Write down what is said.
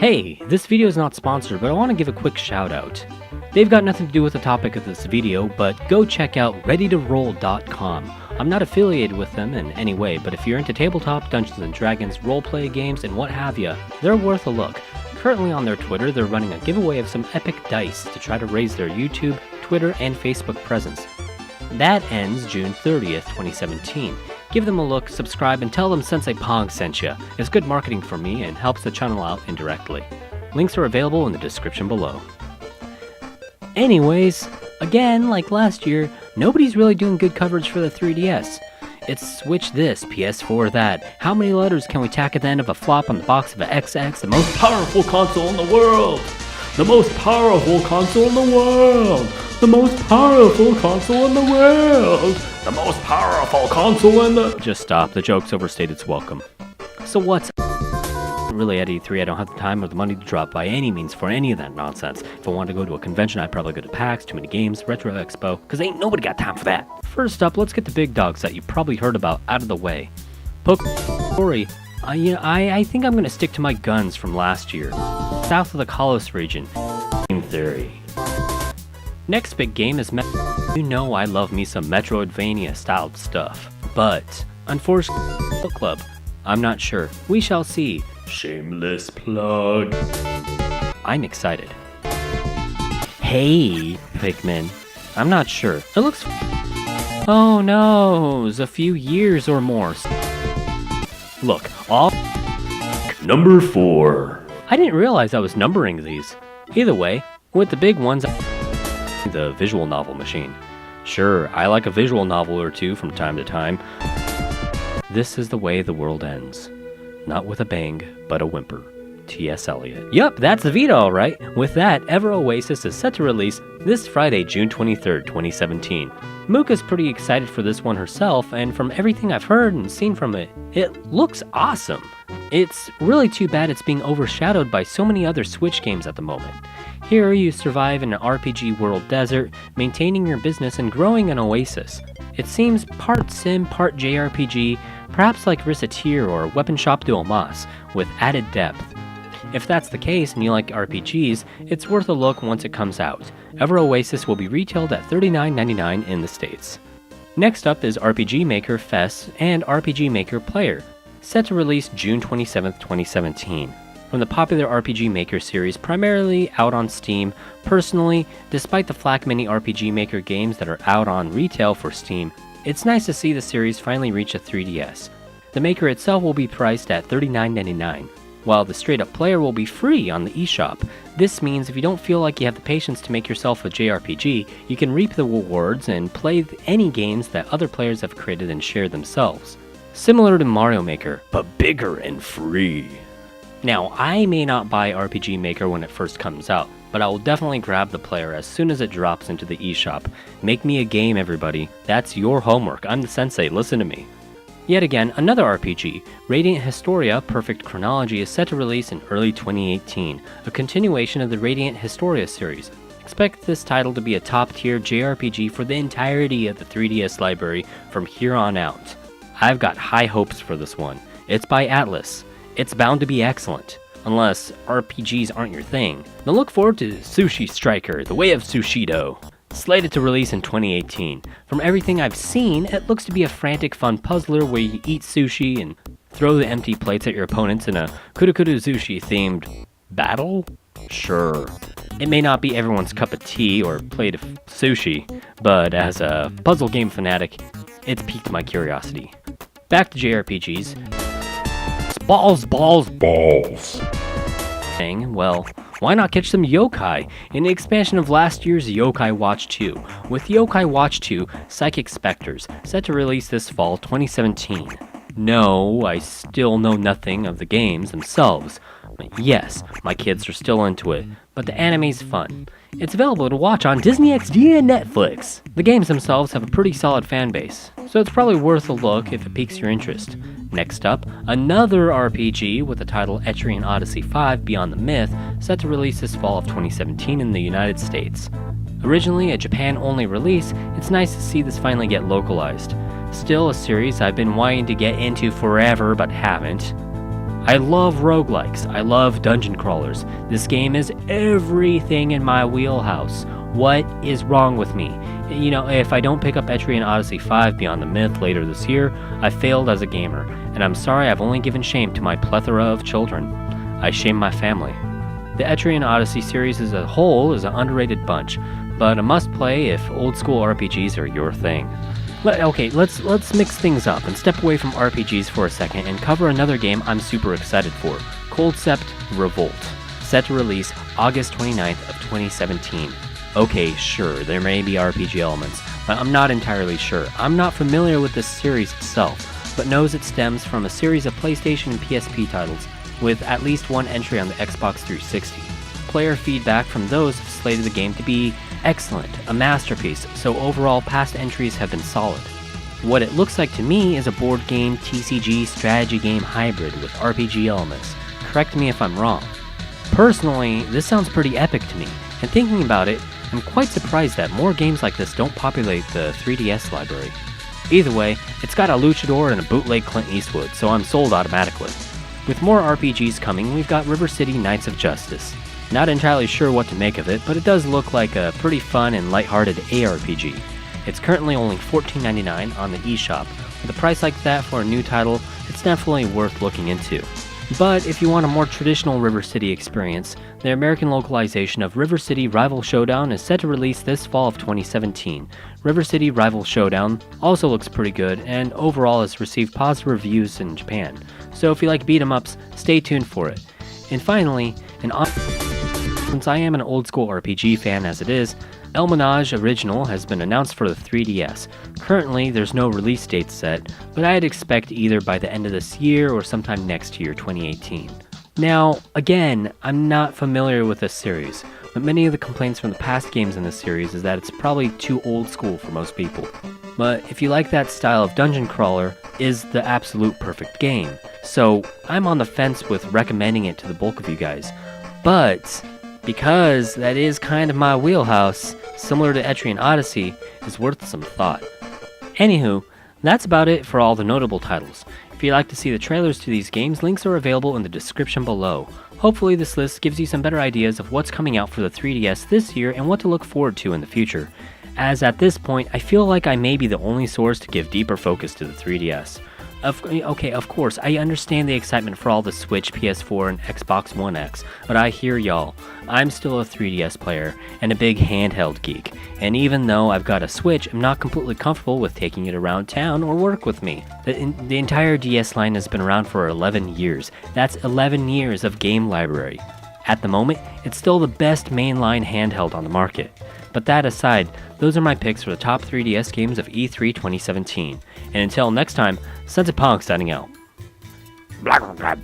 Hey, this video is not sponsored, but I want to give a quick shout out. They've got nothing to do with the topic of this video, but go check out dorA.thI. I'm not affiliated with them in any way, but if you're into tabletop, Dungeons & Dragons, roleplay games, and what have ya, they're worth a look. Currently on their Twitter, they're running a giveaway of some epic dice to try to raise their YouTube, Twitter, and Facebook presence. That ends June 30th, 2017. Give them a look, subscribe, and tell them Sensei Pong sent ya. It's good marketing for me and helps the channel out indirectly. Links are available in the description below. Anyways, again, like last year, nobody's really doing good coverage for the 3DS. It's Switch this, PS4 that. How many letters can we tack at the end of a flop on the box of a XX? The most powerful console in the world! The most powerful console in the world! The most powerful console in the world! The most powerful console in the... Just stop, the joke's overstayed its welcome. So what's really at E3, I don't have the time or the money to drop by any means for any of that nonsense. If I wanted to go to a convention, I'd probably go to PAX, too many games, Retro Expo, cause ain't nobody got time for that. First up, let's get the big dogs that you probably heard about out of the way. Story. I think I'm gonna stick to my guns from last year. South of the Kalos region. Game theory. Next big game is You know I love me some Metroidvania styled stuff, but unfortunately, Book Club. I'm not sure. We shall see. Shameless plug. I'm excited. Hey, Pikmin. I'm not sure. It looks. Oh no, it's a few years or more. Look, all. Number 4. I didn't realize I was numbering these. Either way, with the big ones, the visual novel machine. Sure, I like a visual novel or two from time to time. This is the way the world ends. Not with a bang, but a whimper. T.S. Eliot. Yup, that's the Vita alright. With that, Ever Oasis is set to release this Friday, June 23rd, 2017. Mooka's pretty excited for this one herself, and from everything I've heard and seen from it, it looks awesome. It's really too bad it's being overshadowed by so many other Switch games at the moment. Here, you survive in an RPG world desert, maintaining your business and growing an oasis. It seems part sim, part JRPG, perhaps like SATIRE or Weapon Shop Duel Mas, with added depth. If that's the case and you like RPGs, it's worth a look once it comes out. Ever Oasis will be retailed at $39.99 in the States. Next up is RPG Maker Fest and RPG Maker Player, set to release June 27th, 2017. From the popular RPG Maker series, primarily out on Steam, personally, despite the flack many RPG Maker games that are out on retail for Steam, it's nice to see the series finally reach a 3DS. The Maker itself will be priced at $39.99, while the straight-up player will be free on the eShop. This means if you don't feel like you have the patience to make yourself a JRPG, you can reap the rewards and play any games that other players have created and share themselves. Similar to Mario Maker, but bigger and free. Now, I may not buy RPG Maker when it first comes out, but I will definitely grab the player as soon as it drops into the eShop. Make me a game, everybody. That's your homework. I'm the sensei, listen to me. Yet again, another RPG, Radiant Historia Perfect Chronology, is set to release in early 2018, a continuation of the Radiant Historia series. Expect this title to be a top-tier JRPG for the entirety of the 3DS library from here on out. I've got high hopes for this one. It's by Atlus. It's bound to be excellent, unless RPGs aren't your thing. Now look forward to Sushi Striker, The Way of Sushido, slated to release in 2018. From everything I've seen, it looks to be a frantic fun puzzler where you eat sushi and throw the empty plates at your opponents in a Kurukuru Sushi themed battle? Sure. It may not be everyone's cup of tea or plate of sushi, but as a puzzle game fanatic, it's piqued my curiosity. Back to JRPGs. Balls. Well, why not catch some yokai in the expansion of last year's Yokai Watch 2, with Yokai Watch 2 Psychic Specters, set to release this fall 2017. No, I still know nothing of the games themselves. Yes, my kids are still into it, but the anime's fun. It's available to watch on Disney XD and Netflix. The games themselves have a pretty solid fan base, so it's probably worth a look if it piques your interest. Next up, another RPG with the title Etrian Odyssey 5 Beyond the Myth, set to release this fall of 2017 in the United States. Originally a Japan-only release, it's nice to see this finally get localized. Still a series I've been wanting to get into forever but haven't. I love roguelikes. I love dungeon crawlers. This game is everything in my wheelhouse. What is wrong with me? You know, if I don't pick up Etrian Odyssey 5 Beyond the Myth later this year, I failed as a gamer, and I'm sorry I've only given shame to my plethora of children. I shame my family. The Etrian Odyssey series as a whole is an underrated bunch, but a must-play if old-school RPGs are your thing. Okay, let's mix things up and step away from RPGs for a second and cover another game I'm super excited for, Culdcept Revolt, set to release August 29th of 2017. Okay, sure, there may be RPG elements, but I'm not entirely sure. I'm not familiar with this series itself, but knows it stems from a series of PlayStation and PSP titles, with at least one entry on the Xbox 360. Player feedback from those have slated the game to be excellent, a masterpiece, so overall past entries have been solid. What it looks like to me is a board game TCG strategy game hybrid with RPG elements. Correct me if I'm wrong. Personally, this sounds pretty epic to me, and thinking about it, I'm quite surprised that more games like this don't populate the 3DS library. Either way, it's got a luchador and a bootleg Clint Eastwood, so I'm sold automatically. With more RPGs coming, we've got River City Knights of Justice. Not entirely sure what to make of it, but it does look like a pretty fun and lighthearted ARPG. It's currently only $14.99 on the eShop. With a price like that for a new title, it's definitely worth looking into. But if you want a more traditional River City experience, the American localization of River City Rival Showdown is set to release this fall of 2017. River City Rival Showdown also looks pretty good and overall has received positive reviews in Japan. So if you like beat 'em ups, stay tuned for it. And finally, since I am an old school RPG fan as it is, Elminage Original has been announced for the 3DS. Currently, there's no release date set, but I'd expect either by the end of this year or sometime next year, 2018. Now, again, I'm not familiar with this series, but many of the complaints from the past games in this series is that it's probably too old school for most people. But if you like that style of dungeon crawler, is the absolute perfect game. So I'm on the fence with recommending it to the bulk of you guys. But because that is kind of my wheelhouse, similar to Etrian Odyssey, is worth some thought. Anywho, that's about it for all the notable titles. If you'd like to see the trailers to these games, links are available in the description below. Hopefully this list gives you some better ideas of what's coming out for the 3DS this year and what to look forward to in the future, as at this point I feel like I may be the only source to give deeper focus to the 3DS. Of course, I understand the excitement for all the Switch, PS4, and Xbox One X, but I hear y'all. I'm still a 3DS player and a big handheld geek, and even though I've got a Switch, I'm not completely comfortable with taking it around town or work with me. The entire DS line has been around for 11 years. That's 11 years of game library. At the moment, it's still the best mainline handheld on the market. But that aside, those are my picks for the top 3DS games of E3 2017. And until next time, SensiPunk signing out. Blah, blah, blah.